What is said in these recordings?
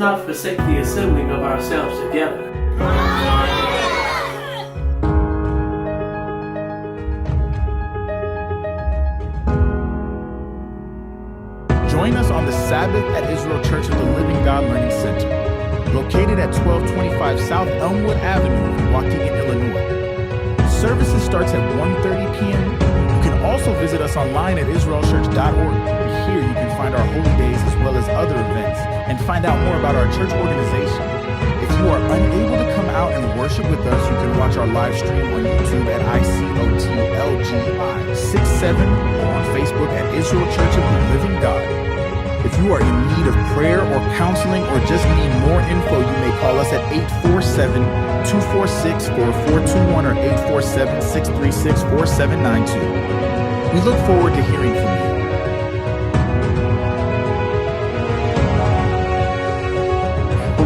not forsake the assembling of ourselves together. Join us on the Sabbath at Israel Church of the Living God Learning Center, located at 1225 South Elmwood Avenue in Waukegan, Illinois. Services starts at 1:30 p.m. You can also visit us online at israelchurch.org. Here you can find our holy days as well as other events and find out more about our church organization. If you are unable to come out and worship with us, you can watch our live stream on YouTube at ICOTLG 67 or on Facebook at Israel Church of the Living God. If you are in need of prayer or counseling or just need more info, you may call us at 847-246-4421 or 847-636-4792. We look forward to hearing from you.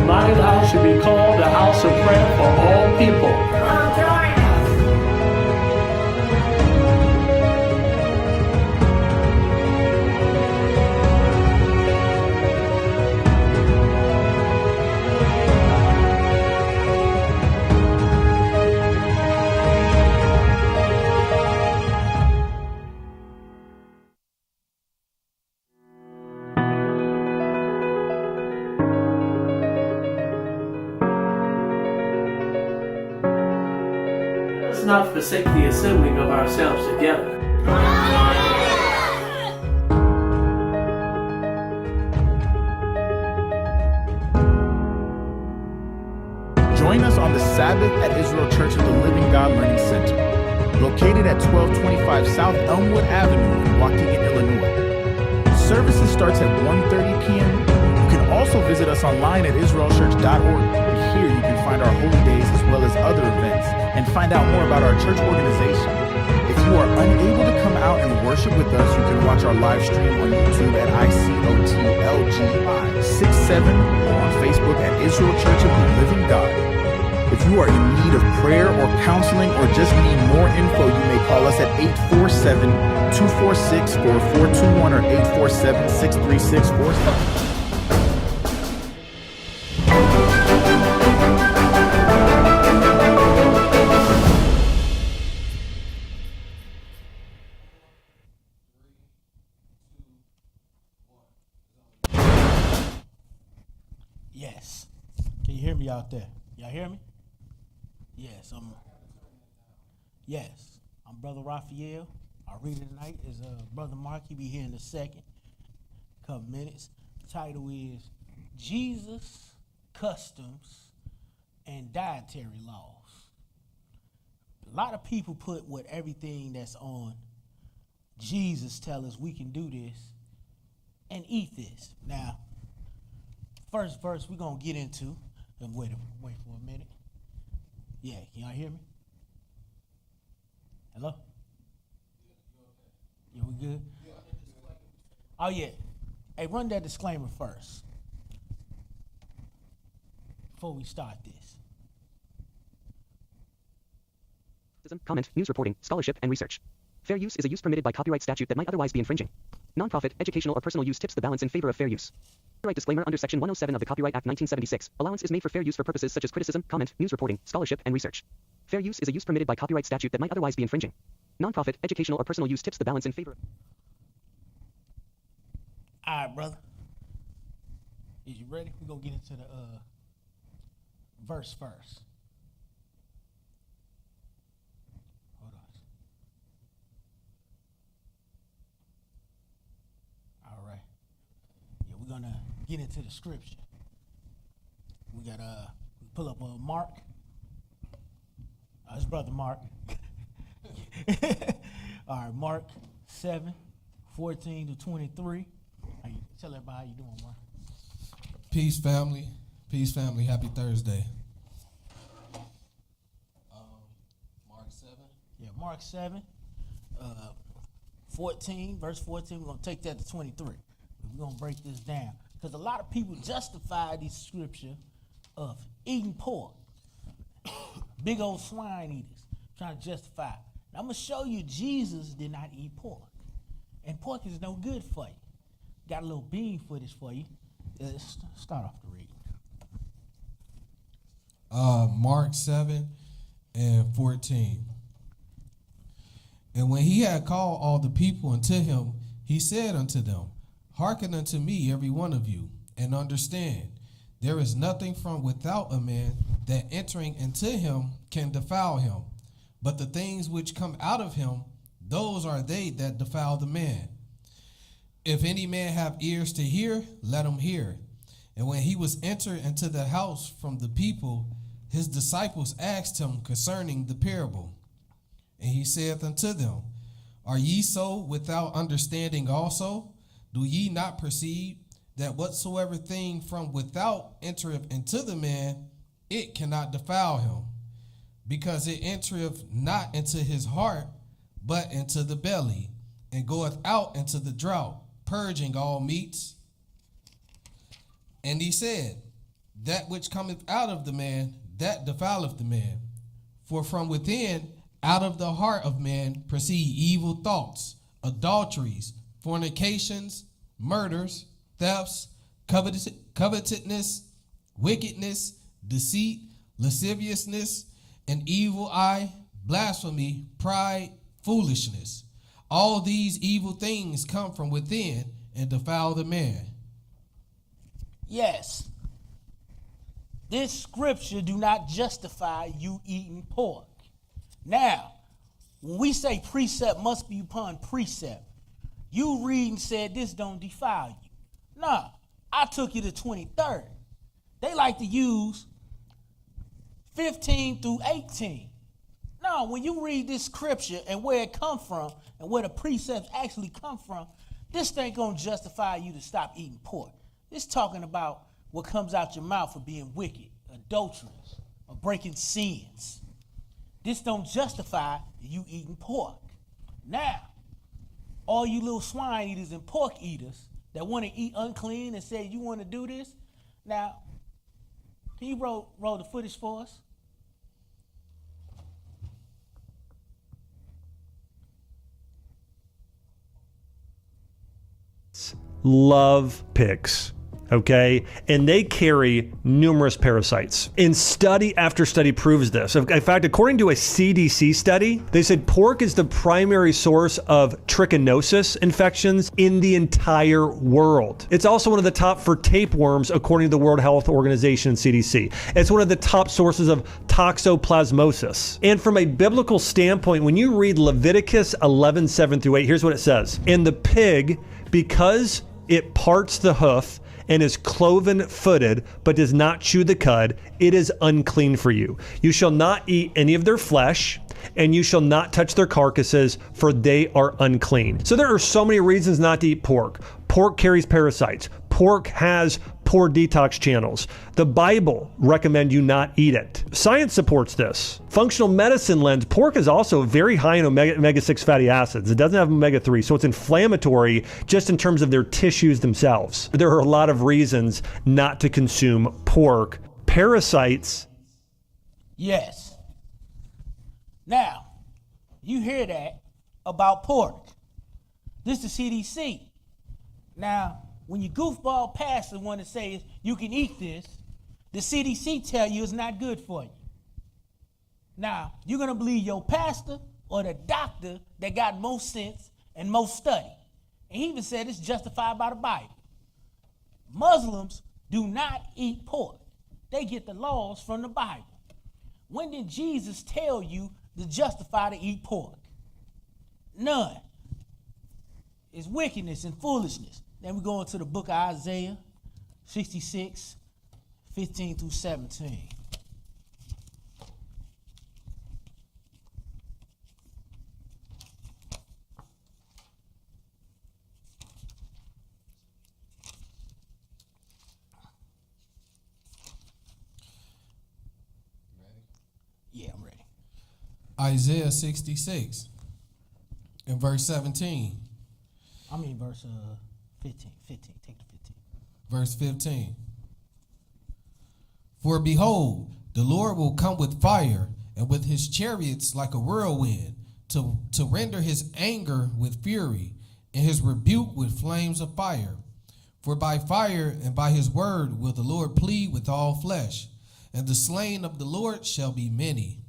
United House should be called the house of prayer for all people. Let's not forsake the assembling of ourselves together. Join us on the Sabbath at Israel Church of the Living God Learning Center, located at 1225 South Elmwood Avenue in Waukegan, Illinois. Services starts at 1:30 p.m. You can also visit us online at israelchurch.org. Here you can find our holy days as well as other events and find out more about our church organization. If you are unable to come out and worship with us, you can watch our live stream on YouTube at ICOTLG 67 or on Facebook at Israel Church of the Living God. If you are in need of prayer or counseling or just need more info, you may call us at 847-246-4421 or 847-636-4792. Yes. Can you hear me out there? Y'all hear me? Yes, I'm Brother Raphael. Our reader tonight is Brother Marc. He'll be here in a second, couple minutes. The title is Jesus, Customs, and Dietary Laws. A lot of people put what everything that's on Jesus tell us we can do this and eat this. Now, first verse we're going to get into, and wait for a minute. Yeah, can y'all hear me? Hello? Yeah, we good? Oh, yeah. Hey, run that disclaimer first before we start this. Comment, news reporting, scholarship, and research. Fair use is a use permitted by copyright statute that might otherwise be infringing. Nonprofit, educational, or personal use tips the balance in favor of fair use. Copyright disclaimer under Section 107 of the Copyright Act 1976. Allowance is made for fair use for purposes such as criticism, comment, news reporting, scholarship, and research. Fair use is a use permitted by copyright statute that might otherwise be infringing. Nonprofit, educational, or personal use tips the balance in favor. All right, brother. Is you ready? We're going to get into the verse first. Hold on. All right. Yeah, we're going to get into the scripture. We got pull up Marc. It's Brother Marc. All right, Marc 7:14-23. Tell everybody how you doing, Marc. Peace, family. Peace, family. Happy Thursday. Marc 7. Yeah, Marc 7, 14, verse 14. We're going to take that to 23. We're going to break this down. Because a lot of people justify this scripture of eating pork. Big old swine eaters trying to justify it. Now, I'm going to show you Jesus did not eat pork. And pork is no good for you. Got a little bean footage for you. Let's start off the reading. Mark 7 and 14. And when he had called all the people unto him, he said unto them, Hearken unto me, every one of you, and understand, there is nothing from without a man that entering into him can defile him, but the things which come out of him, those are they that defile the man. If any man have ears to hear, let him hear. And when he was entered into the house from the people, his disciples asked him concerning the parable. And he saith unto them, Are ye so without understanding also? Do ye not perceive that whatsoever thing from without entereth into the man, it cannot defile him, because it entereth not into his heart, but into the belly, and goeth out into the drought, purging all meats? And he said, That which cometh out of the man, that defileth the man. For from within, out of the heart of man, proceed evil thoughts, adulteries, fornications, murders, thefts, covetousness, wickedness, deceit, lasciviousness, an evil eye, blasphemy, pride, foolishness. All these evil things come from within and defile the man. Yes. This scripture do not justify you eating pork. Now, when we say precept must be upon precept, you read and said this don't defile you. Nah, I took you to 23rd. They like to use 15 through 18. No, when you read this scripture and where it come from and where the precepts actually come from, this ain't gonna justify you to stop eating pork. It's talking about what comes out your mouth for being wicked, adulterous, or breaking sins. This don't justify you eating pork. Now, all you little swine eaters and pork eaters that want to eat unclean and say you want to do this, now, can you roll the footage for us? Love pigs. Okay, and they carry numerous parasites. And study after study proves this. In fact, according to a CDC study, they said pork is the primary source of trichinosis infections in the entire world. It's also one of the top for tapeworms, according to the World Health Organization and CDC. It's one of the top sources of toxoplasmosis. And from a biblical standpoint, when you read Leviticus 11:7-8, here's what it says. And the pig, because it parts the hoof, and is cloven-footed, but does not chew the cud, it is unclean for you. You shall not eat any of their flesh, and you shall not touch their carcasses, for they are unclean. So there are so many reasons not to eat pork. Pork carries parasites. Pork has poor detox channels. The Bible recommends you not eat it. Science supports this. Functional medicine lens, pork is also very high in omega-6 fatty acids. It doesn't have omega-3, so it's inflammatory just in terms of their tissues themselves. There are a lot of reasons not to consume pork. Parasites. Yes. Now, you hear that about pork. This is CDC. Now, when you goofball pastor want to say you can eat this, the CDC tell you it's not good for you. Now, you're going to believe your pastor or the doctor that got most sense and most study. And he even said it's justified by the Bible. Muslims do not eat pork. They get the laws from the Bible. When did Jesus tell you to justify to eat pork? None. It's wickedness and foolishness. Then we go into the book of Isaiah 66:15-17. Yeah, I'm ready. Isaiah 66 and verse 17. I mean verse 15. Take the 15. Verse 15. For behold, the Lord will come with fire, and with his chariots like a whirlwind, to render his anger with fury, and his rebuke with flames of fire. For by fire and by his word will the Lord plead with all flesh, and the slain of the Lord shall be many.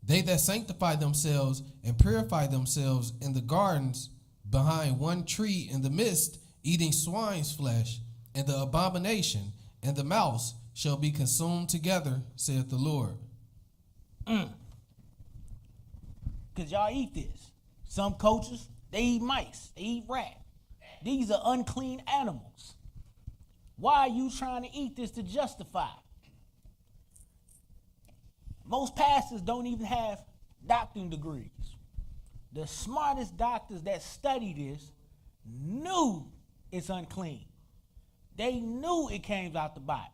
They that sanctify themselves and purify themselves in the gardens behind one tree in the midst, eating swine's flesh, and the abomination and the mouse shall be consumed together, saith the Lord. Because y'all eat this. Some cultures, they eat mice, they eat rat. These are unclean animals. Why are you trying to eat this to justify? Most pastors don't even have doctoring degrees. The smartest doctors that study this knew it's unclean. They knew it came out the Bible.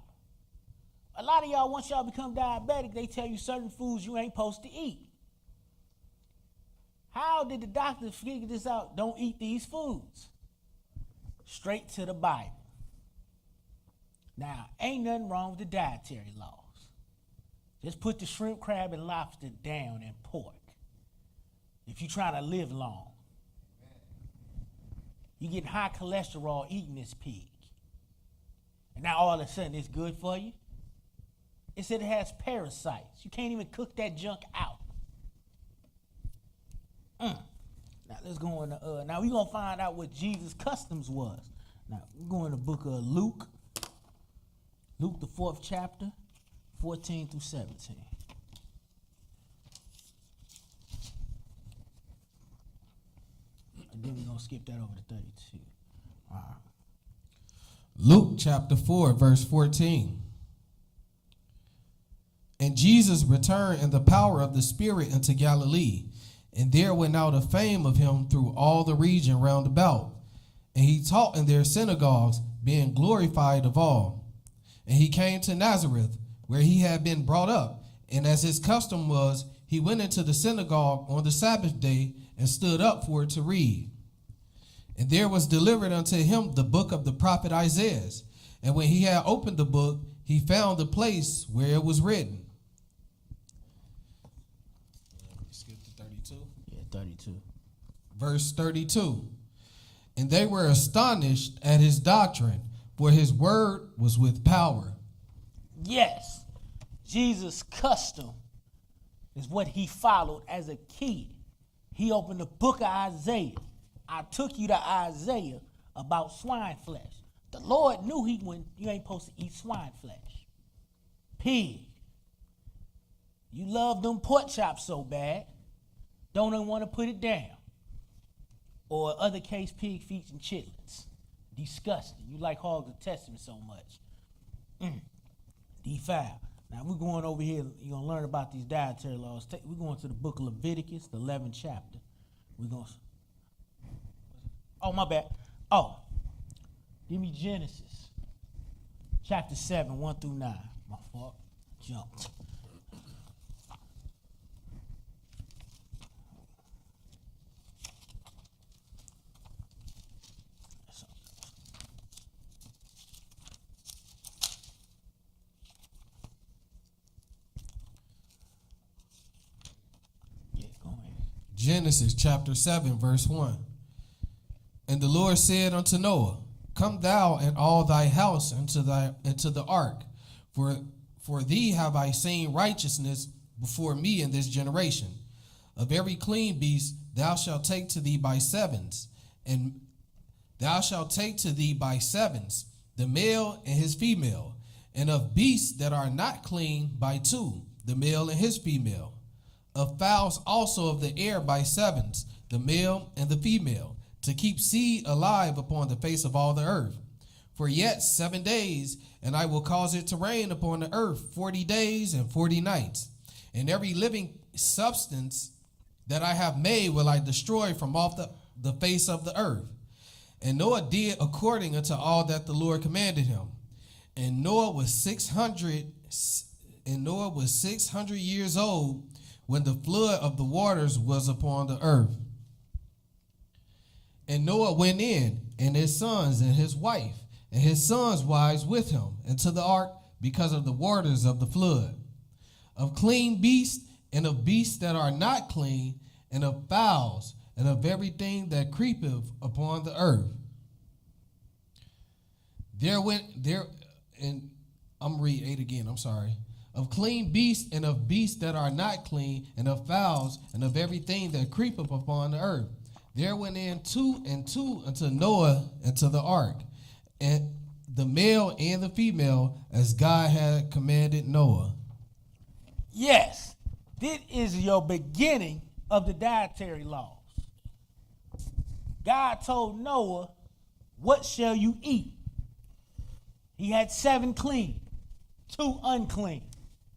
A lot of y'all, once y'all become diabetic, they tell you certain foods you ain't supposed to eat. How did the doctors figure this out? Don't eat these foods. Straight to the Bible. Now, ain't nothing wrong with the dietary laws. Just put the shrimp, crab, and lobster down and pork. If you're trying to live long. You get high cholesterol eating this pig. And now all of a sudden it's good for you. It said it has parasites. You can't even cook that junk out. Now let's go on. Now we're going to find out what Jesus' customs was. Now we're going to the book of Luke. Luke, the 4th chapter, 14 through 17. And then we're going to skip that over to 32. All right. Luke chapter 4, verse 14. And Jesus returned in the power of the Spirit into Galilee, and there went out a fame of him through all the region round about. And he taught in their synagogues, being glorified of all. And he came to Nazareth, where he had been brought up. And as his custom was, he went into the synagogue on the Sabbath day and stood up for it to read. And there was delivered unto him the book of the prophet Isaiah. And when he had opened the book, he found the place where it was written. Skip to 32. Yeah, 32. Verse 32. And they were astonished at his doctrine, for his word was with power. Yes, Jesus' custom is what he followed as a kid. He opened the book of Isaiah. I took you to Isaiah about swine flesh. The Lord knew you ain't supposed to eat swine flesh. Pig. You love them pork chops so bad, don't even want to put it down. Or other case, pig feet and chitlins. Disgusting. You like hogs of testament so much. Defile. Now we're going over here. You're going to learn about these dietary laws. We're going to the book of Leviticus, the 11th chapter. We're going to... Oh, my bad. Oh, give me Genesis, chapter 7, 1 through 9. My fault. Jumped. Yeah, go ahead. Genesis chapter 7, verse 1. And the Lord said unto Noah, Come thou and all thy house into the ark, for thee have I seen righteousness before me in this generation. Of every clean beast thou shalt take to thee by sevens, and thou shalt take to thee by sevens the male and his female, and of beasts that are not clean by two, the male and his female. Of fowls also of the air by sevens, the male and the female, to keep seed alive upon the face of all the earth. For yet 7 days, and I will cause it to rain upon the earth 40 days and 40 nights. And every living substance that I have made will I destroy from off the face of the earth. And Noah did according unto all that the Lord commanded him. And Noah was 600 years old when the flood of the waters was upon the earth. And Noah went in, and his sons and his wife, and his sons' wives with him, into the ark because of the waters of the flood. Of clean beasts, and of beasts that are not clean, and of fowls, and of everything that creepeth upon the earth. And I'm read 8 again, I'm sorry. of clean beasts and of beasts that are not clean, and of fowls, and of everything that creepeth upon the earth. There went in 2 and 2 unto Noah into the ark, and the male and the female, as God had commanded Noah. Yes, this is your beginning of the dietary laws. God told Noah, what shall you eat? He had 7 clean, 2 unclean.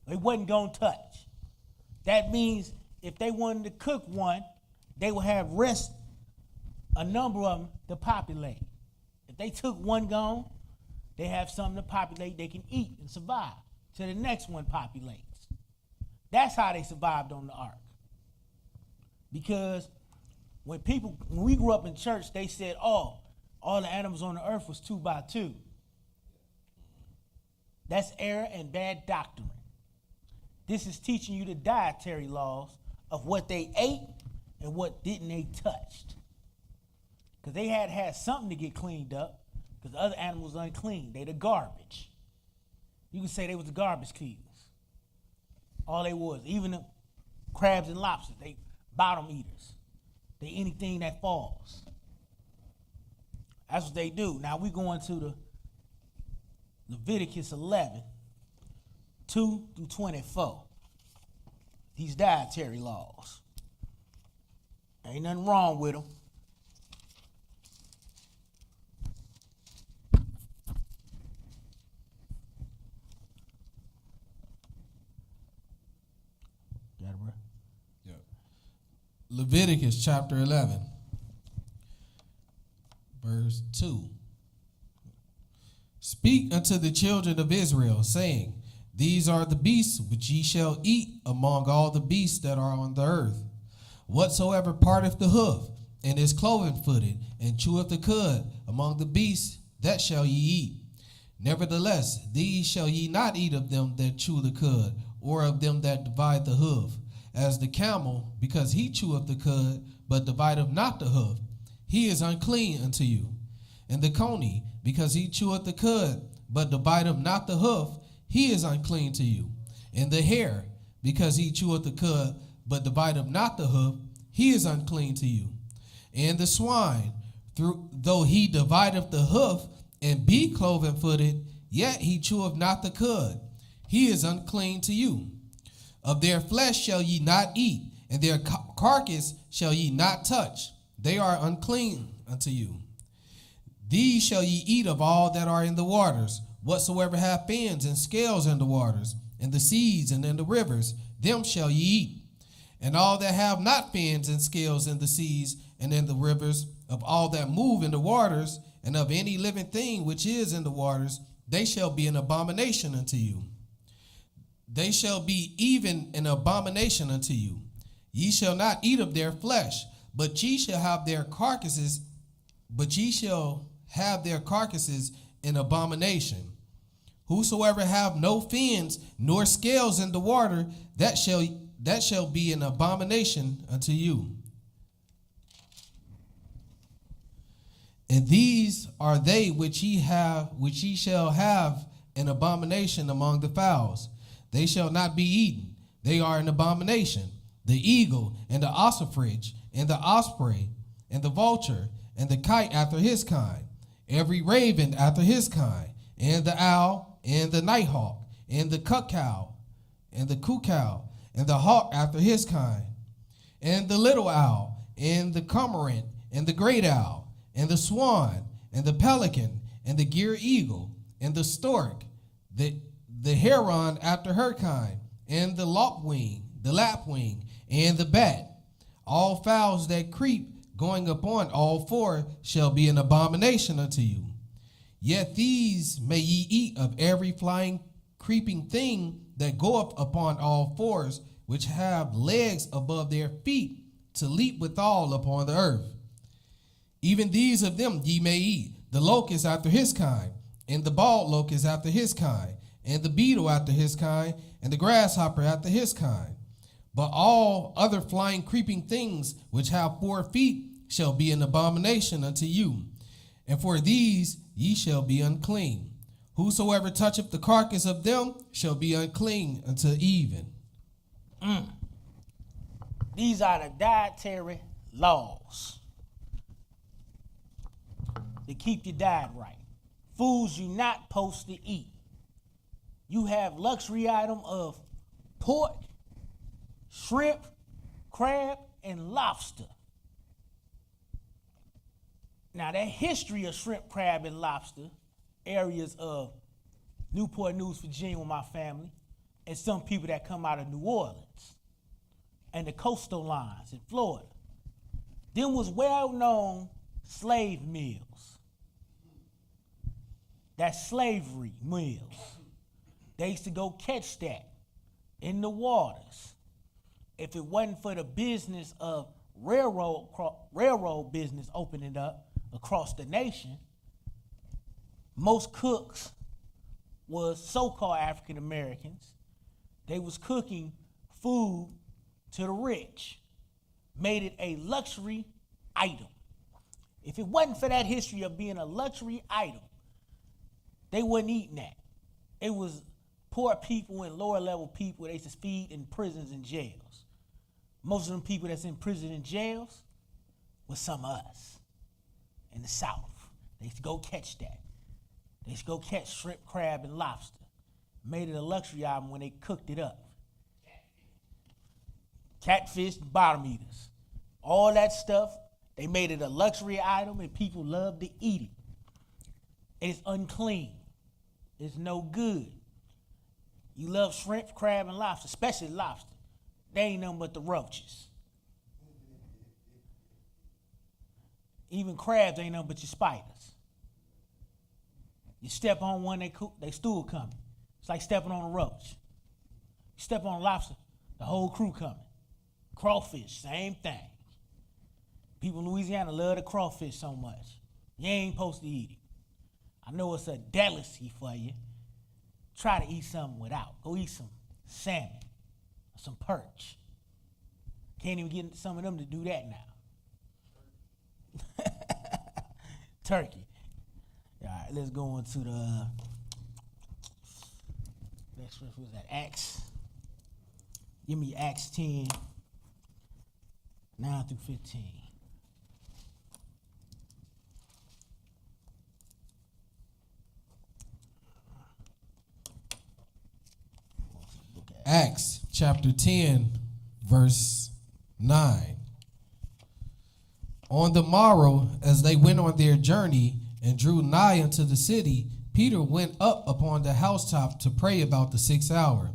They wasn't going to touch. That means if they wanted to cook one, they would have rest a number of them to populate. If they took one gone, they have something to populate they can eat and survive till the next one populates. That's how they survived on the ark. Because when we grew up in church, they said, oh, all the animals on the earth was 2 by 2. That's error and bad doctrine. This is teaching you the dietary laws of what they ate and what didn't they touched. Because they had something to get cleaned up, because the other animals unclean. They the garbage. You can say they was the garbage keepers. All they was. Even the crabs and lobsters, they bottom eaters. They anything that falls. That's what they do. Now we going to the Leviticus 11, 2 through 24. These dietary laws. Ain't nothing wrong with them. Got it, bro? Yep. Leviticus chapter 11, verse 2. Speak unto the children of Israel, saying, these are the beasts which ye shall eat among all the beasts that are on the earth. Whatsoever parteth the hoof, and is cloven-footed, and cheweth the cud among the beasts, that shall ye eat. Nevertheless, these shall ye not eat of them that chew the cud, or of them that divide the hoof. As the camel, because he cheweth the cud, but divideth not the hoof, he is unclean unto you. And the coney, because he cheweth the cud, but divideth not the hoof, he is unclean to you. And the hare, because he cheweth the cud, but divideth not the hoof, he is unclean to you. And the swine, though he divideth the hoof, and be cloven-footed, yet he cheweth not the cud, he is unclean to you. Of their flesh shall ye not eat, and their carcass shall ye not touch. They are unclean unto you. These shall ye eat of all that are in the waters, whatsoever have fins and scales in the waters, and the seas and in the rivers, them shall ye eat. And all that have not fins and scales in the seas and in the rivers, of all that move in the waters, and of any living thing which is in the waters, they shall be an abomination unto you. They shall be even an abomination unto you. Ye shall not eat of their flesh, but ye shall have their carcasses, in abomination. Whosoever have no fins nor scales in the water, that shall be an abomination unto you. And these are they which ye shall have an abomination among the fowls. They shall not be eaten. They are an abomination. The eagle and the ossifrage and the osprey and the vulture and the kite after his kind, every raven after his kind, and the owl and the nighthawk and the cuckow and the cuckoo and the hawk after his kind, and the little owl and the cormorant and the great owl and the swan and the pelican and the gear eagle and the stork, the heron after her kind, and the lapwing, and the bat. All fowls that creep, going upon all four, shall be an abomination unto you. Yet these may ye eat of every flying, creeping thing that goeth upon all fours, which have legs above their feet, to leap withal upon the earth. Even these of them ye may eat, the locust after his kind, and the bald locust after his kind, and the beetle after his kind, and the grasshopper after his kind. But all other flying creeping things which have 4 feet shall be an abomination unto you, and for these ye shall be unclean. Whosoever toucheth the carcass of them shall be unclean until even. These are the dietary laws to keep your diet right. Foods you're not supposed to eat. You have luxury item of pork, shrimp, crab, and lobster. Now that history of shrimp, crab, and lobster, areas of Newport News, Virginia with my family, and some people that come out of New Orleans and the coastal lines in Florida. Them was well-known slave meals. That's slavery meals. They used to go catch that in the waters. If it wasn't for the business of railroad business opening up across the nation, most cooks was so-called African Americans. They was cooking food to the rich, made it a luxury item. If it wasn't for that history of being a luxury item, they wasn't eating that. It was poor people and lower level people they used to feed in prisons and jails. Most of them people that's in prison and jails was some of us in the South. They used to go catch that. They used to go catch shrimp, crab, and lobster. Made it a luxury item when they cooked it up. Catfish, bottom eaters. All that stuff, they made it a luxury item and people love to eat it. It's unclean. It's no good. You love shrimp, crab, and lobster, especially lobster. They ain't nothing but the roaches. Even crabs ain't nothing but your spiders. You step on one, they stool coming. It's like stepping on a roach. You step on a lobster, the whole crew coming. Crawfish, same thing. People in Louisiana love the crawfish so much. You ain't supposed to eat it. I know it's a delicacy for you. Try to eat something without. Go eat some salmon or some perch. Can't even get some of them to do that now. Turkey. All right, let's go on to the next one. Was that Acts? Give me Acts 10, 9 through 15. Acts chapter 10, verse 9. On the morrow, as they went on their journey and drew nigh unto the city, Peter went up upon the housetop to pray about the 6th hour.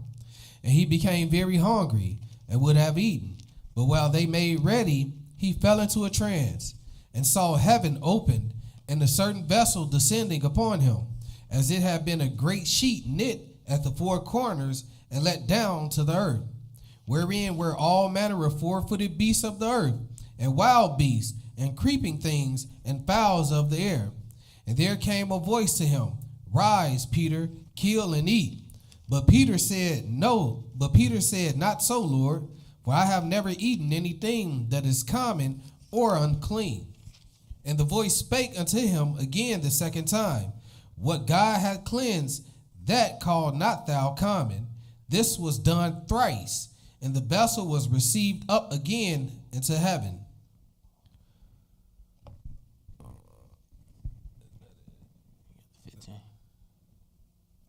And he became very hungry and would have eaten. But while they made ready, he fell into a trance and saw heaven opened and a certain vessel descending upon him, as it had been a great sheet knit at the four corners and let down to the earth, wherein were all manner of four-footed beasts of the earth, and wild beasts, and creeping things, and fowls of the air. And there came a voice to him, Rise, Peter, kill and eat. But Peter said, Not so, Lord, for I have never eaten anything that is common or unclean. And the voice spake unto him again the second time, What God hath cleansed, that call not thou common. This was done thrice, and the vessel was received up again into heaven.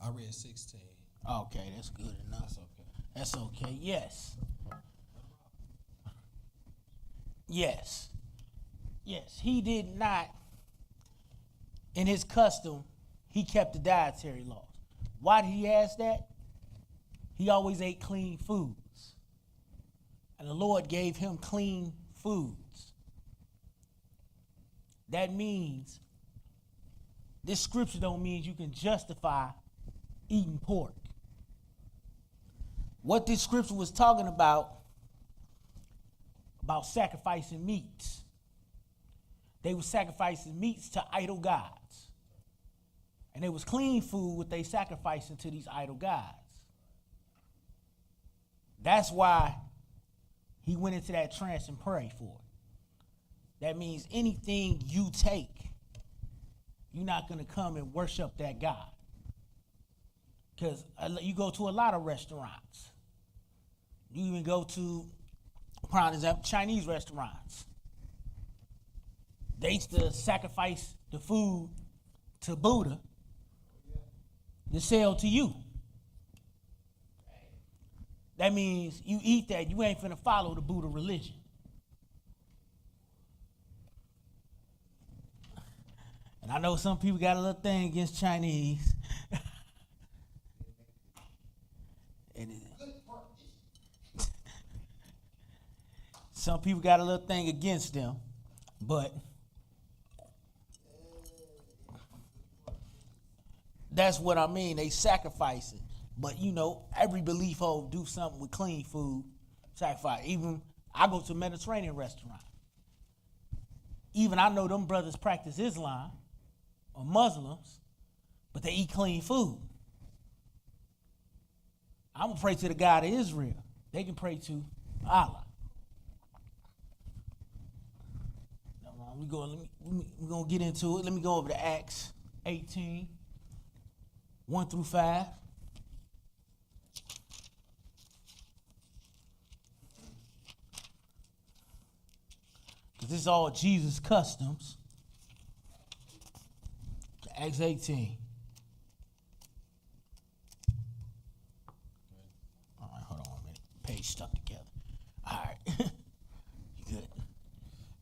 I read 16. Okay, that's good enough. That's okay. Yes. Yes, he did not, in his custom, he kept the dietary laws. Why did he ask that? He always ate clean foods. And the Lord gave him clean foods. That means, this scripture don't mean you can justify eating pork. What this scripture was talking about sacrificing meats. They were sacrificing meats to idol gods. And it was clean food what they sacrificing to these idol gods. That's why he went into that trance and prayed for it. That means anything you take, you're not going to come and worship that God. Because you go to a lot of restaurants. You even go to, prime example, Chinese restaurants. They used to sacrifice the food to Buddha to sell to you. That means you eat that, you ain't finna follow the Buddha religion. And I know some people got a little thing against Chinese. And some people got a little thing against them, but that's what I mean. They sacrifice it. But you know, every belief hold do something with clean food, sacrifice. Even I go to a Mediterranean restaurant. Even I know them brothers practice Islam or Muslims, but they eat clean food. I'm gonna pray to the God of Israel. They can pray to Allah. We're gonna get into it. Let me go over to Acts 18, 1 through 5. Because this is all Jesus' customs. Acts 18. All right, hold on a minute. Page stuck together. All right. You good?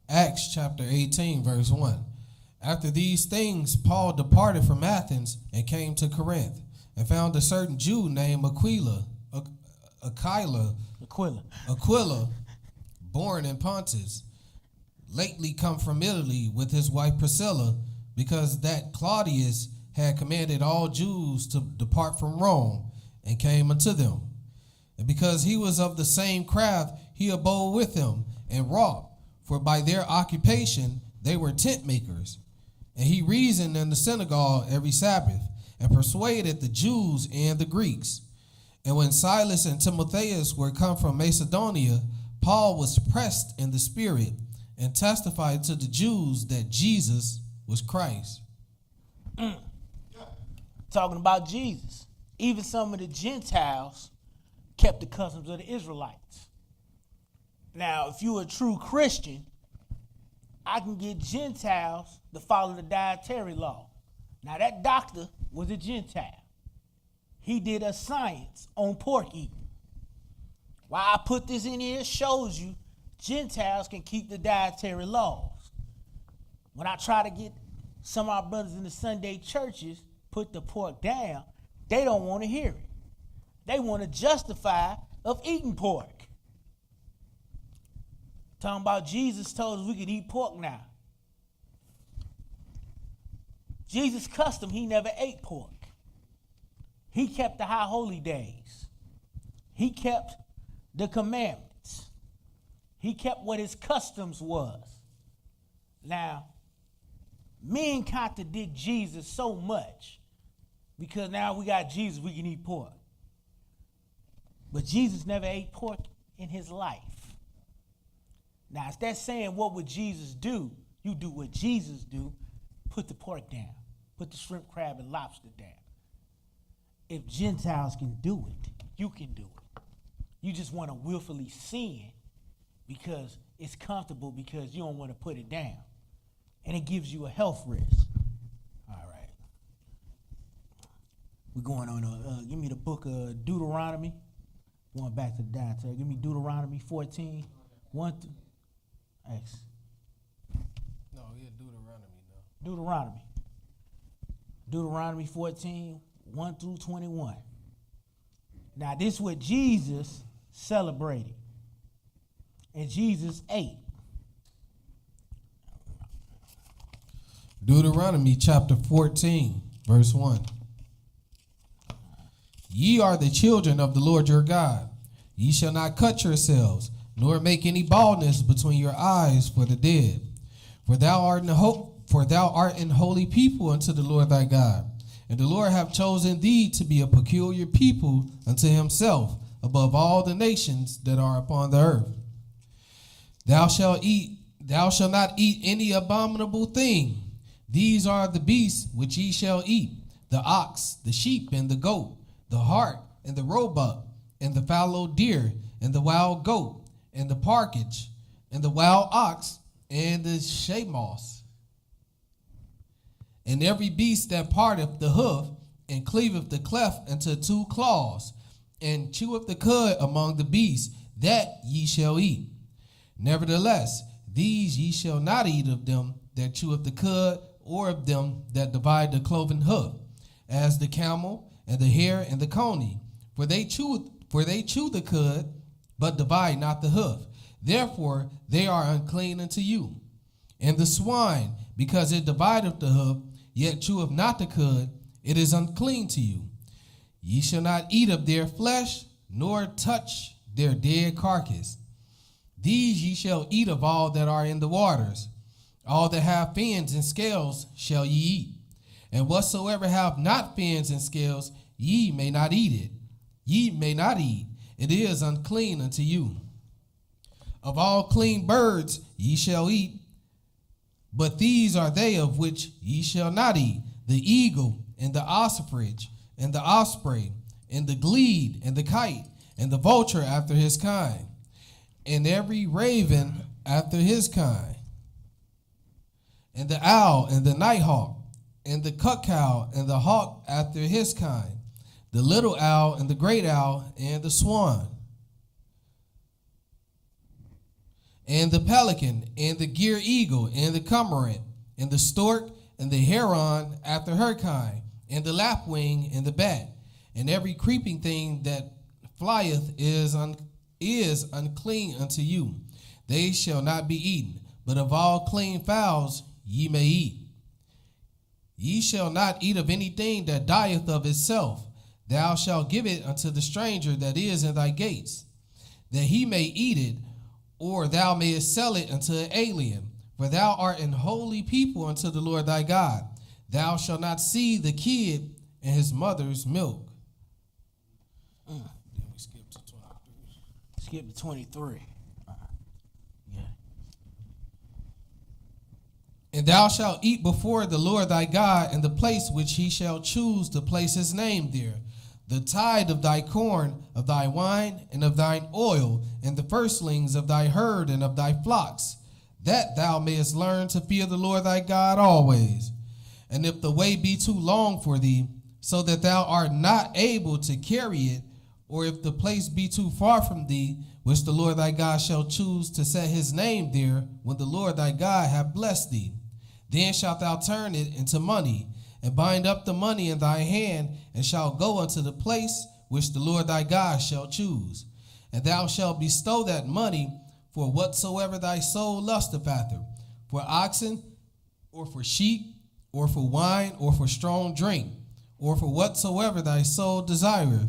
Acts chapter 18, verse 1. After these things, Paul departed from Athens and came to Corinth, and found a certain Jew named Aquila, born in Pontus, lately come from Italy with his wife Priscilla, because that Claudius had commanded all Jews to depart from Rome, and came unto them. And because he was of the same craft, he abode with them and wrought, for by their occupation they were tent makers. And he reasoned in the synagogue every Sabbath, and persuaded the Jews and the Greeks. And when Silas and Timotheus were come from Macedonia, Paul was pressed in the spirit, and testified to the Jews that Jesus was Christ. Talking about Jesus. Even some of the Gentiles kept the customs of the Israelites. Now, if you're a true Christian, I can get Gentiles to follow the dietary law. Now, that doctor was a Gentile. He did a science on pork eating. Why I put this in here shows you Gentiles can keep the dietary laws. When I try to get some of our brothers in the Sunday churches put the pork down, they don't want to hear it. They want to justify of eating pork. Talking about Jesus told us we could eat pork now. Jesus' custom, he never ate pork. He kept the high holy days. He kept the commandments. He kept what his customs was. Now, men contradict Jesus so much because now we got Jesus, we can eat pork. But Jesus never ate pork in his life. Now, if that's saying what would Jesus do, you do what Jesus do, put the pork down, put the shrimp, crab, and lobster down. If Gentiles can do it, you can do it. You just want to willfully sin because it's comfortable because you don't want to put it down. And it gives you a health risk. All right. We're going on, give me the book of Deuteronomy. Going back to the dietary. Give me Deuteronomy 14, 1 through... X. No, yeah, Deuteronomy, no. Deuteronomy. Deuteronomy 14, 1 through 21. Now, this is what Jesus celebrated. And Jesus ate. Deuteronomy chapter 14, verse 1. Ye are the children of the Lord your God. Ye shall not cut yourselves, nor make any baldness between your eyes for the dead. For thou art an holy people unto the Lord thy God. And the Lord hath chosen thee to be a peculiar people unto himself above all the nations that are upon the earth. Thou shalt not eat any abominable thing. These are the beasts which ye shall eat, the ox, the sheep, and the goat, the hart, and the roebuck, and the fallow deer, and the wild goat, and the partridge, and the wild ox, and the chamois, and every beast that parteth the hoof, and cleaveth the cleft into 2 claws, and cheweth the cud among the beasts, that ye shall eat. Nevertheless, these ye shall not eat of them that cheweth the cud, or of them that divide the cloven hoof, as the camel, and the hare, and the coney. For they chew the cud, but divide not the hoof. Therefore they are unclean unto you. And the swine, because it divideth the hoof, yet cheweth not the cud, it is unclean to you. Ye shall not eat of their flesh, nor touch their dead carcass. These ye shall eat of all that are in the waters. All that have fins and scales shall ye eat. And whatsoever have not fins and scales, ye may not eat it. Ye may not eat. It is unclean unto you. Of all clean birds ye shall eat, but these are they of which ye shall not eat: the eagle, and the ostrich, and the osprey, and the glede, and the kite, and the vulture after his kind, and every raven after his kind, and the owl, and the nighthawk, and the cuckow, and the hawk after his kind, the little owl, and the great owl, and the swan, and the pelican, and the gier eagle, and the cormorant, and the stork, and the heron after her kind, and the lapwing, and the bat, and every creeping thing that flieth is unclean unto you. They shall not be eaten, but of all clean fowls ye may eat. Ye shall not eat of anything that dieth of itself. Thou shalt give it unto the stranger that is in thy gates, that he may eat it, or thou mayest sell it unto an alien. For thou art an holy people unto the Lord thy God. Thou shalt not see the kid and his mother's milk. Then we skip to 23. Skip to 23. Yeah. And thou shalt eat before the Lord thy God in the place which he shall choose to place his name there, the tithe of thy corn, of thy wine, and of thine oil, and the firstlings of thy herd and of thy flocks, that thou mayest learn to fear the Lord thy God always. And if the way be too long for thee, so that thou art not able to carry it, or if the place be too far from thee, which the Lord thy God shall choose to set his name there, when the Lord thy God hath blessed thee, then shalt thou turn it into money, and bind up the money in thy hand, and shalt go unto the place which the Lord thy God shall choose. And thou shalt bestow that money for whatsoever thy soul lusteth after, for oxen, or for sheep, or for wine, or for strong drink, or for whatsoever thy soul desireth.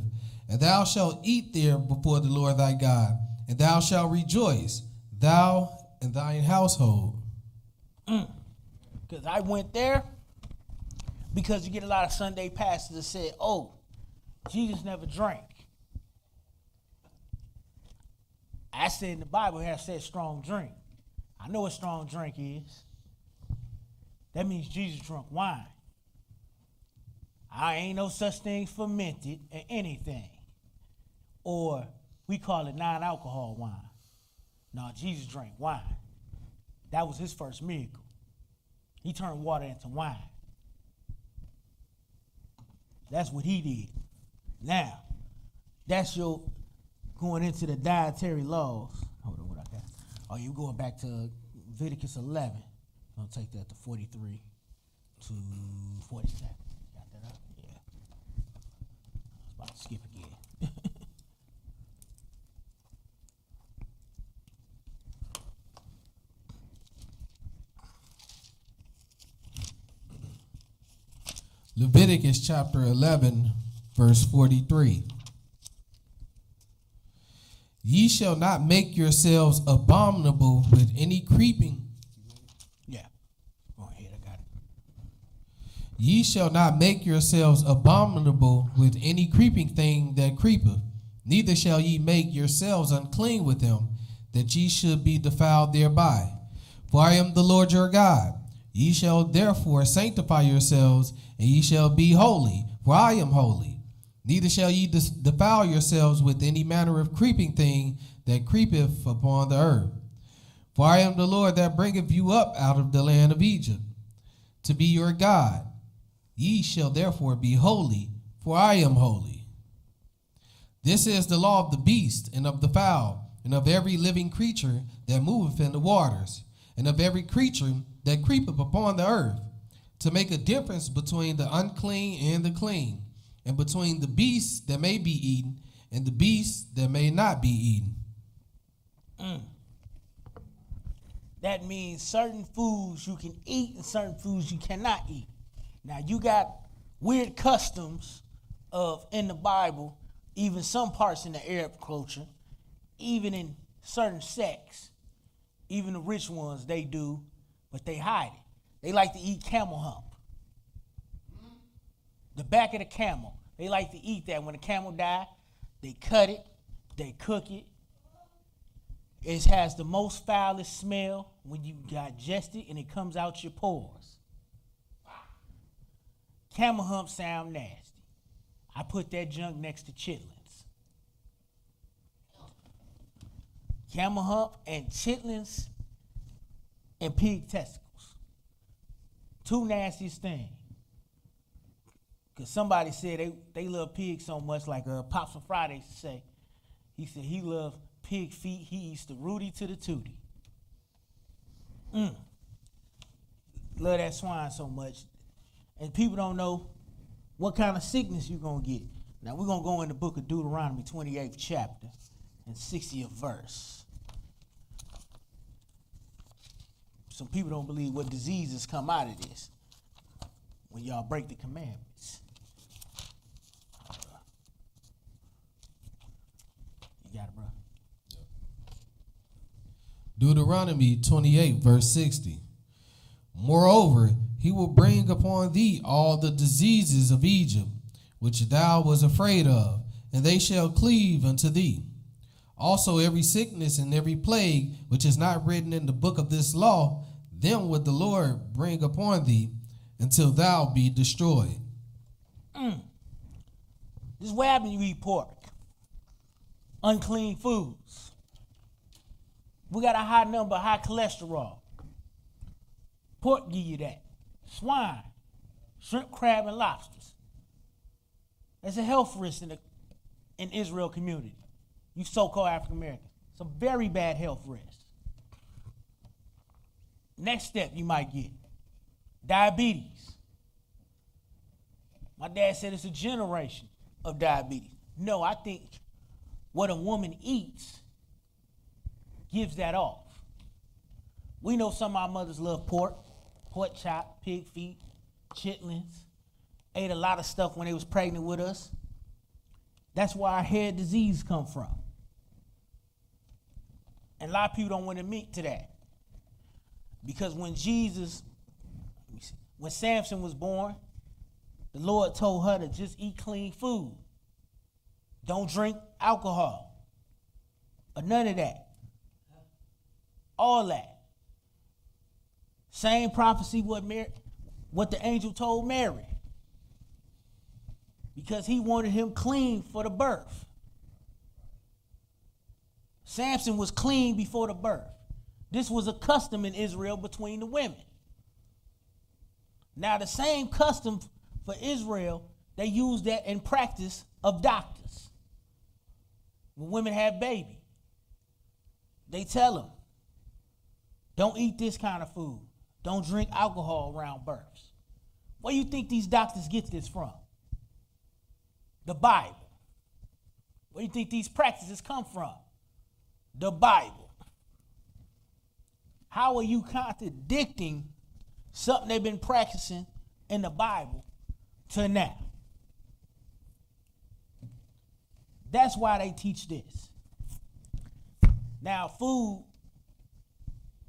And thou shalt eat there before the Lord thy God, and thou shalt rejoice, thou and thine household. Because I went there because you get a lot of Sunday pastors that said, oh, Jesus never drank. I said in the Bible here, I said strong drink. I know what strong drink is. That means Jesus drank wine. I ain't no such thing fermented or anything. Or we call it non-alcohol wine. No, Jesus drank wine. That was his first miracle. He turned water into wine. That's what he did. Now, that's your going into the dietary laws. Hold on, what I got? Oh, you going back to Leviticus 11. I'm going to take that to 43 to 47. Got that up? Yeah. I was about to skip again. Leviticus chapter 11, verse 43. Ye shall not make yourselves abominable with any creeping. Yeah. Go ahead, I got it. Ye shall not make yourselves abominable with any creeping thing that creepeth, neither shall ye make yourselves unclean with them, that ye should be defiled thereby. For I am the Lord your God. Ye shall therefore sanctify yourselves, and ye shall be holy, for I am holy. Neither shall ye defile yourselves with any manner of creeping thing that creepeth upon the earth. For I am the Lord that bringeth you up out of the land of Egypt, to be your God. Ye shall therefore be holy, for I am holy. This is the law of the beast, and of the fowl, and of every living creature that moveth in the waters, and of every creature that creepeth upon the earth, to make a difference between the unclean and the clean, and between the beasts that may be eaten and the beasts that may not be eaten. That means certain foods you can eat and certain foods you cannot eat. Now you got weird customs of in the Bible, even some parts in the Arab culture, even in certain sects, even the rich ones they do, but they hide it. They like to eat camel hump. The back of the camel. They like to eat that. When the camel die, they cut it, they cook it. It has the most foulest smell when you digest it and it comes out your pores. Camel hump sound nasty. I put that junk next to chitlins. Camel hump and chitlins and pig testicles. Two nastiest things. Because somebody said they love pigs so much, like Pops on Friday used to say. He said he loved pig feet. He eats the Rudy to the Tootie. Love that swine so much. And people don't know what kind of sickness you're going to get. Now, we're going to go in the book of Deuteronomy, 28th chapter, and 60th verse. Some people don't believe what diseases come out of this when y'all break the commandments. You got it, bro? Deuteronomy 28, verse 60. Moreover, he will bring upon thee all the diseases of Egypt, which thou was afraid of, and they shall cleave unto thee. Also every sickness and every plague, which is not written in the book of this law, them would the Lord bring upon thee, until thou be destroyed. This is what happens when you eat pork. Unclean foods. We got a high number of high cholesterol. Pork give you that. Swine, shrimp, crab, and lobsters. There's a health risk in Israel community. You so-called African Americans. It's a very bad health risk. Next step you might get, diabetes. My dad said it's a generation of diabetes. No, I think what a woman eats gives that off. We know some of our mothers love pork chop, pig feet, chitlins, ate a lot of stuff when they was pregnant with us. That's where our hair disease come from. And a lot of people don't want to admit to that. Because when Samson was born, the Lord told her to just eat clean food. Don't drink alcohol. Or none of that. All that. Same prophecy what the angel told Mary. Because he wanted him clean for the birth. Samson was clean before the birth. This was a custom in Israel between the women. Now the same custom for Israel, they use that in practice of doctors. When women have babies, they tell them, don't eat this kind of food. Don't drink alcohol around births. Where do you think these doctors get this from? The Bible. Where do you think these practices come from? The Bible. How are you contradicting something they've been practicing in the Bible to now? That's why they teach this. Now, food,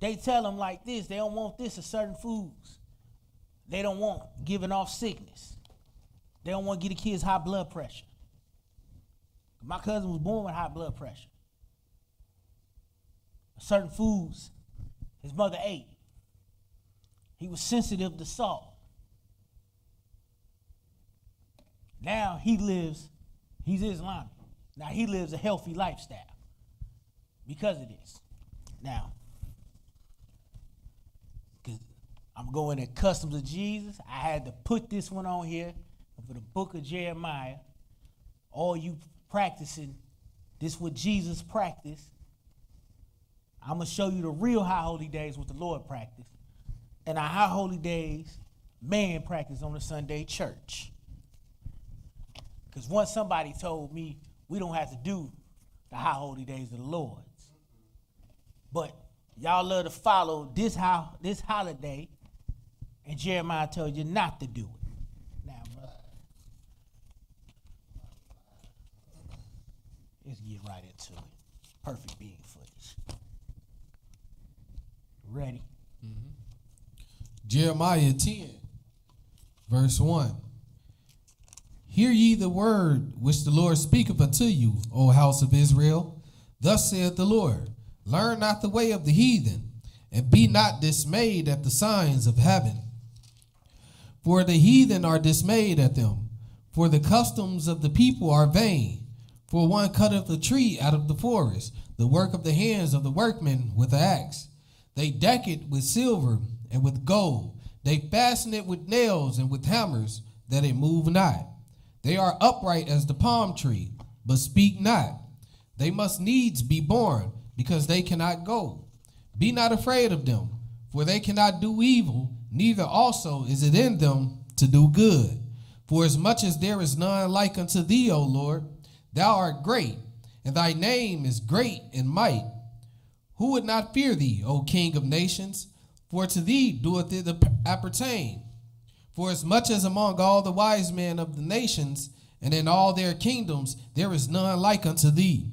they tell them like this. They don't want this of certain foods. They don't want giving off sickness. They don't want to give the kids high blood pressure. My cousin was born with high blood pressure. Certain foods his mother ate. He was sensitive to salt. Now he lives He's Islamic. Now, he lives a healthy lifestyle because of this. Now, because I'm going at Customs of Jesus, I had to put this one on here for the book of Jeremiah. All you practicing this what Jesus practiced. I'm going to show you the real high holy days what the Lord practiced. And our high holy days, man practice on the Sunday church. Because once somebody told me we don't have to do the high holy days of the Lord's. But y'all love to follow this holiday, and Jeremiah told you not to do it. Now, brother, let's get right into it. Perfect being footage. Ready? Jeremiah 10, verse 1. Hear ye the word which the Lord speaketh unto you, O house of Israel. Thus saith the Lord, learn not the way of the heathen, and be not dismayed at the signs of heaven. For the heathen are dismayed at them, for the customs of the people are vain. For one cutteth a tree out of the forest, the work of the hands of the workmen with an axe. They deck it with silver and with gold. They fasten it with nails and with hammers, that it move not. They are upright as the palm tree, but speak not. They must needs be born, because they cannot go. Be not afraid of them, for they cannot do evil, neither also is it in them to do good. For as much as there is none like unto thee, O Lord, thou art great, and thy name is great in might. Who would not fear thee, O King of nations? For to thee doeth it appertain. For as much as among all the wise men of the nations, and in all their kingdoms, there is none like unto thee.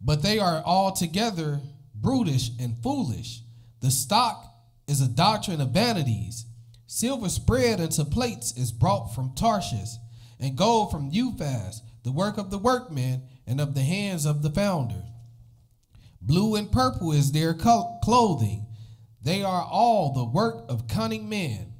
But they are altogether brutish and foolish. The stock is a doctrine of vanities. Silver spread into plates is brought from Tarshish, and gold from Uphaz, the work of the workmen and of the hands of the founder. Blue and purple is their clothing. They are all the work of cunning men.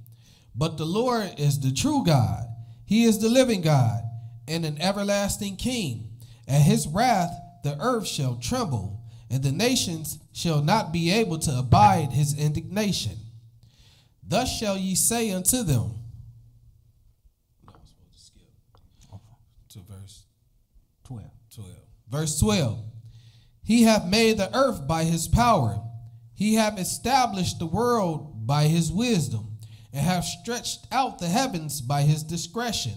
But the Lord is the true God. He is the living God and an everlasting King. At his wrath the earth shall tremble, and the nations shall not be able to abide his indignation. Thus shall ye say unto them. I was supposed to skip to verse 12. Verse 12. He hath made the earth by his power. He hath established the world by his wisdom, and hath stretched out the heavens by his discretion.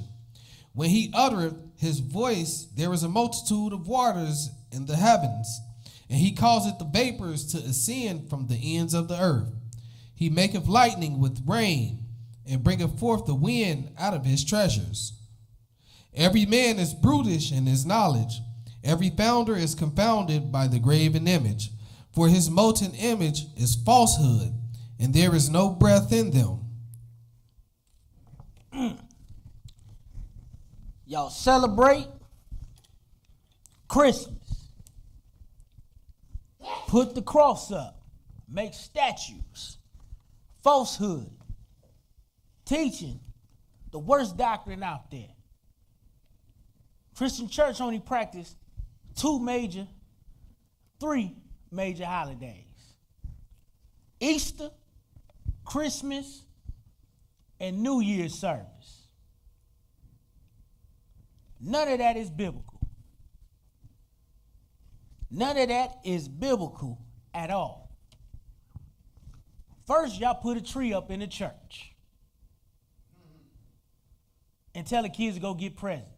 When he uttereth his voice, there is a multitude of waters in the heavens, and he causeth the vapors to ascend from the ends of the earth. He maketh lightning with rain, and bringeth forth the wind out of his treasures. Every man is brutish in his knowledge. Every founder is confounded by the graven image. For his molten image is falsehood, and there is no breath in them. Y'all celebrate Christmas. Put the cross up. Make statues. Falsehood. Teaching the worst doctrine out there. Christian church only practice three major holidays. Easter, Christmas, and New Year's service. None of that is biblical. None of that is biblical at all. First, y'all put a tree up in the church and tell the kids to go get presents.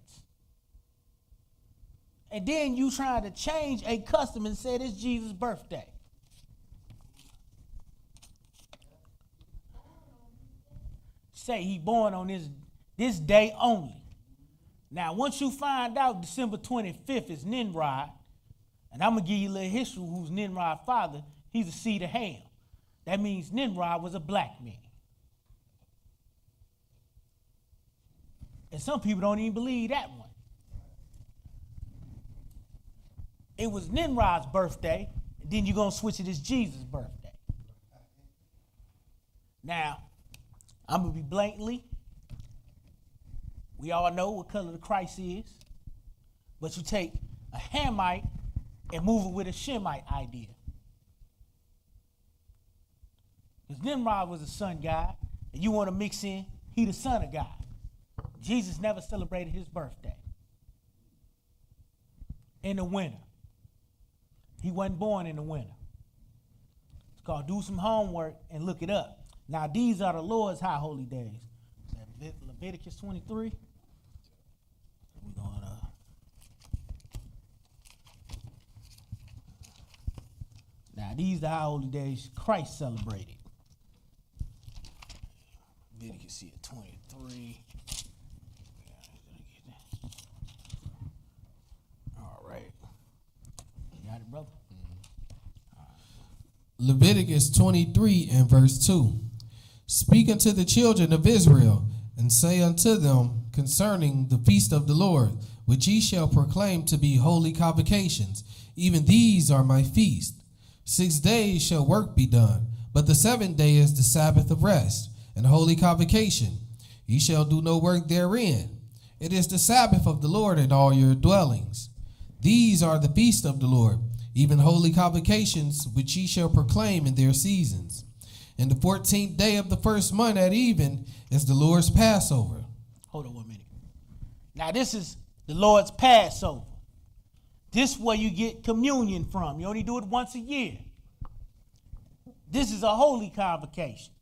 And then you trying to change a custom and say it's Jesus' birthday. Say he born on this day only. Now, once you find out December 25th is Nimrod, and I'm going to give you a little history who's Nimrod's father, he's a seed of Ham. That means Nimrod was a black man. And some people don't even believe that one. It was Nimrod's birthday, and then you're going to switch it as Jesus' birthday. Now, I'm going to be blatantly. We all know what color the Christ is. But you take a Hamite and move it with a Shemite idea. Because Nimrod was a sun god, and you want to mix in, he the son of God. Jesus never celebrated his birthday. In the winter. He wasn't born in the winter. It's called do some homework and look it up. Now these are the Lord's high holy days. Leviticus 23. We're going Now these are the high holy days Christ celebrated. Leviticus here 23. All right. You got it, brother? Leviticus 23 and verse 2. Speak unto the children of Israel, and say unto them concerning the feast of the Lord, which ye shall proclaim to be holy convocations. Even these are my feast. 6 days shall work be done, but the 7th day is the Sabbath of rest, and holy convocation. Ye shall do no work therein. It is the Sabbath of the Lord in all your dwellings. These are the feast of the Lord, even holy convocations, which ye shall proclaim in their seasons. And the 14th day of the first month at even is the Lord's Passover. Hold on 1 minute. Now this is the Lord's Passover. This is where you get communion from. You only do it once a year. This is a holy convocation.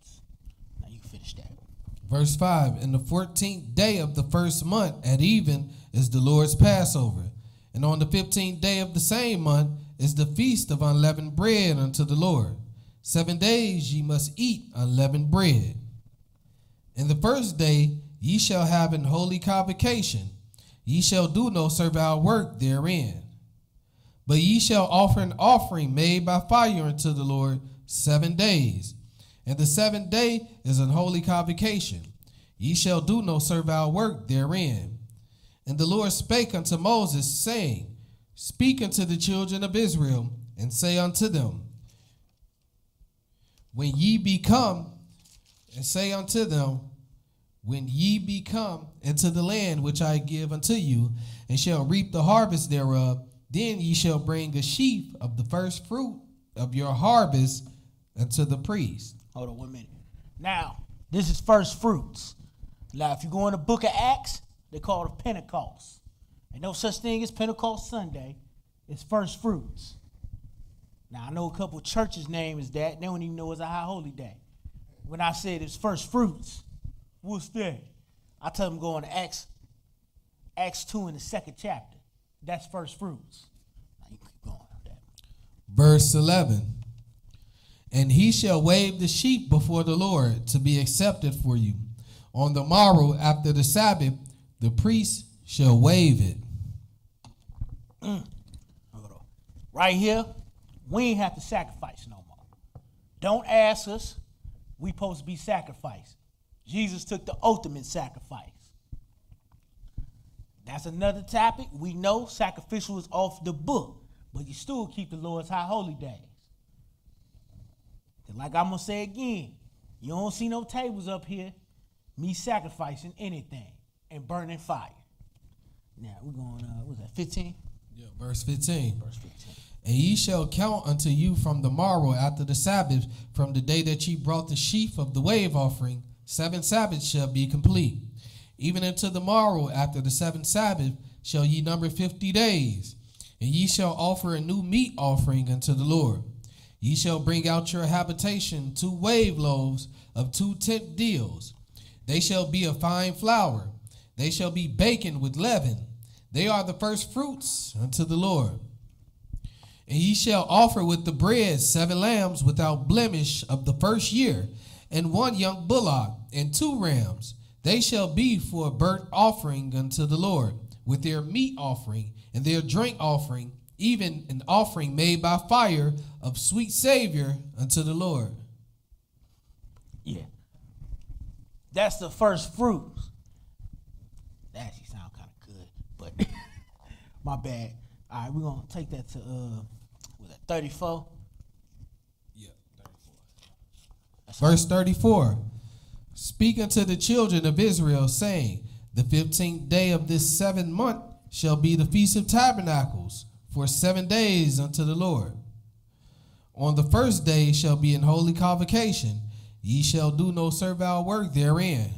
Now you can finish that. Verse 5, and the 14th day of the first month at even is the Lord's Passover. And on the 15th day of the same month is the feast of unleavened bread unto the Lord. 7 days ye must eat unleavened bread. And the first day ye shall have an holy convocation. Ye shall do no servile work therein. But ye shall offer an offering made by fire unto the Lord 7 days. And the 7th day is an holy convocation. Ye shall do no servile work therein. And the Lord spake unto Moses, saying, Speak unto the children of Israel, and say unto them, When ye be come into the land which I give unto you, and shall reap the harvest thereof, then ye shall bring a sheaf of the first fruit of your harvest unto the priest. Hold on 1 minute. Now, this is first fruits. Now, if you go in the book of Acts, they call it Pentecost. Ain't no such thing as Pentecost Sunday. It's first fruits. Now, I know a couple of churches' name is that. They don't even know it's a high holy day. When I said it's first fruits, what's that? I tell them go into Acts 2 in the 2nd chapter. That's first fruits. Now you keep going with that. Verse 11. And he shall wave the sheep before the Lord to be accepted for you. On the morrow after the Sabbath, the priest shall wave it. Right here, we ain't have to sacrifice no more. Don't ask us. We supposed to be sacrificed. Jesus took the ultimate sacrifice. That's another topic. We know sacrificial is off the book, but you still keep the Lord's high holy days. And like I'm going to say again, you don't see no tables up here, me sacrificing anything and burning fire. Now, we're going, what was that, 15? Yeah, verse 15. Verse 15. And ye shall count unto you from the morrow after the Sabbath, from the day that ye brought the sheaf of the wave offering, 7 Sabbaths shall be complete. Even unto the morrow after the 7th Sabbath shall ye number 50 days. And ye shall offer a new meat offering unto the Lord. Ye shall bring out your habitation 2 wave loaves of 2 tenth deals. They shall be of fine flour. They shall be baken with leaven. They are the first fruits unto the Lord. And ye shall offer with the bread 7 lambs without blemish of the first year, and 1 young bullock, and 2 rams. They shall be for a burnt offering unto the Lord, with their meat offering and their drink offering, even an offering made by fire of sweet savor unto the Lord. Yeah. That's the first fruits. That actually sounds kind of good, but my bad. All right, we're going to take that to, was that 34? Yeah, 34. Verse 34. Speak unto the children of Israel, saying, The 15th day of this 7th month shall be the Feast of Tabernacles for 7 days unto the Lord. On the first day shall be an holy convocation. Ye shall do no servile work therein.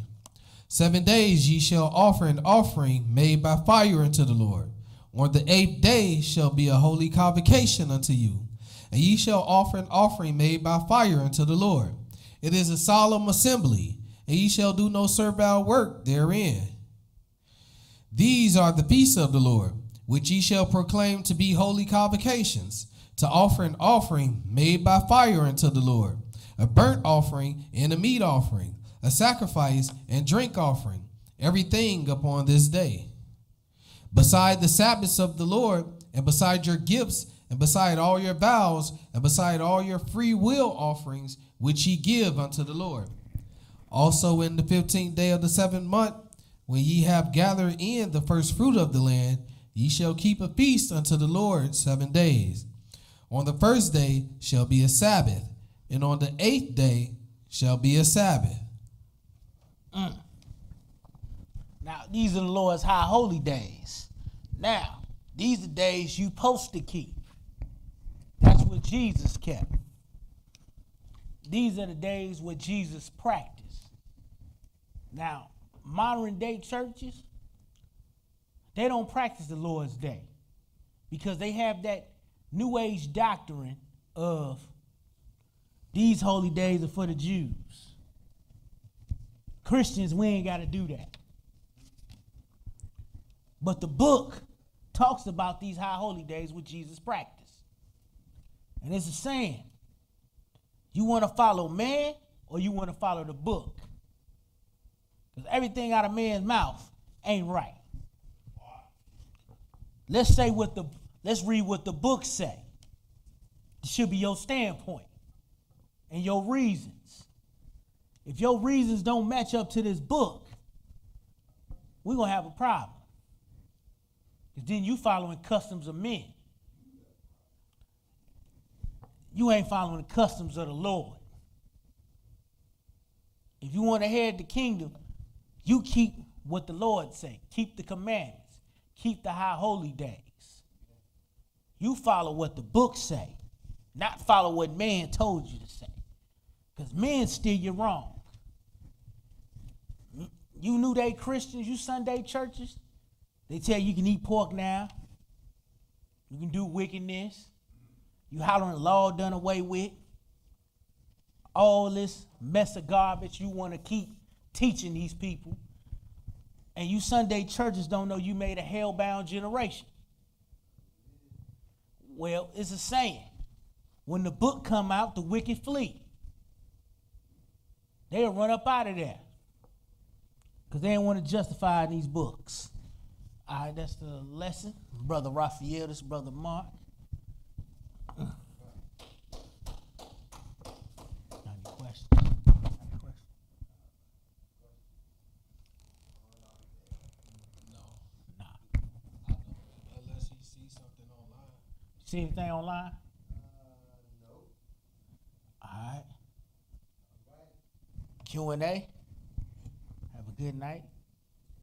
7 days ye shall offer an offering made by fire unto the Lord. On the 8th day shall be a holy convocation unto you, and ye shall offer an offering made by fire unto the Lord. It is a solemn assembly, and ye shall do no servile work therein. These are the feasts of the Lord, which ye shall proclaim to be holy convocations, to offer an offering made by fire unto the Lord, a burnt offering and a meat offering, a sacrifice and drink offering, everything upon this day. Beside the Sabbaths of the Lord, and beside your gifts, and beside all your vows, and beside all your free will offerings, which ye give unto the Lord. Also in the 15th day of the 7th month, when ye have gathered in the first fruit of the land, ye shall keep a feast unto the Lord 7 days. On the first day shall be a Sabbath, and on the 8th day shall be a Sabbath. Now, these are the Lord's high holy days. Now, these are days you supposed to keep. That's what Jesus kept. These are the days where Jesus practiced. Now, modern day churches, they don't practice the Lord's Day because they have that New Age doctrine of these holy days are for the Jews. Christians, we ain't got to do that. But the book talks about these high holy days with Jesus practiced. And it's a saying, you want to follow man or you want to follow the book? Because everything out of man's mouth ain't right. Let's read what the book say. It should be your standpoint and your reasons. If your reasons don't match up to this book, we're going to have a problem. Because then you following customs of men. You ain't following the customs of the Lord. If you want to head the kingdom, you keep what the Lord say. Keep the commandments. Keep the high holy days. You follow what the book say, not follow what man told you to say. Because men steer you wrong. You New Day Christians, you Sunday churches, they tell you can eat pork now. You can do wickedness. You hollering law done away with. All this mess of garbage you want to keep teaching these people. And you Sunday churches don't know you made a hell-bound generation. Well, it's a saying. When the book come out, the wicked flee. They'll run up out of there. Because they don't want to justify these books. All right, that's the lesson. Brother Raphael, this Brother Marc. Any questions? Nah. Unless he sees something online. See anything online? No. All right. Q&A. Have a good night.